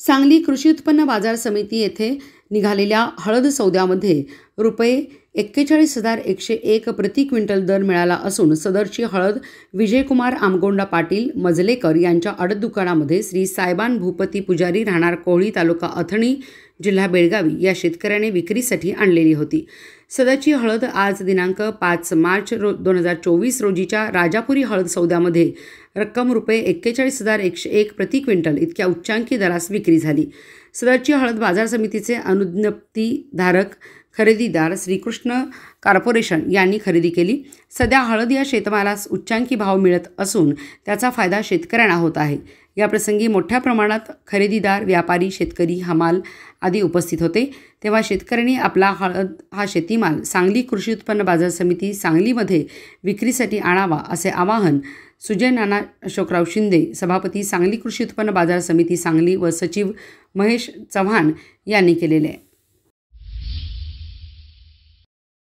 सांगली कृषी उत्पन्न बाजार समिती येथे निघालेल्या हळद सौद्यामध्ये रुपये 41,101 प्रति क्विंटल दर मिळाला असून सदरची हळद विजयकुमार आमगोंडा पाटील मजलेकर यांच्या आडत दुकानामध्ये श्री सायबान भूपती पुजारी राहणार कोहळी तालुका अथणी जिल्हा बेळगावी या शेतकऱ्याने विक्रीसाठी आणलेली होती। सदरची हळद आज दिनांक 5 मार्च 2024 रोजीच्या राजापुरी हळद सौद्यामध्ये रक्कम रुपये 41,101 प्रति क्विंटल इतक्या उच्चांकी दरास विक्री झाली। सदरची हळद बाजार समितीचे अनुज्ञप्तीधारक खरेदीदार श्रीकृष्ण कॉर्पोरेशन यांनी खरेदी केली। सध्या हळद या शेतमालास उच्चांकी भाव मिळत असून त्याचा फायदा शेतकऱ्यांना होत आहे। या प्रसंगी मोठ्या प्रमाणात खरेदीदार, व्यापारी, शेतकरी, हमाल आदी उपस्थित होते। तेव्हा शेतकऱ्यांनी आपला हळद हा शेतीमाल सांगली कृषी उत्पन्न बाजार समिती सांगलीमध्ये विक्रीसाठी आणावा असे आवाहन सुजय नाना अशोकराव शिंदे, सभापती सांगली कृषी उत्पन्न बाजार समिती सांगली व सचिव महेश चव्हाण यांनी केलेले आहे।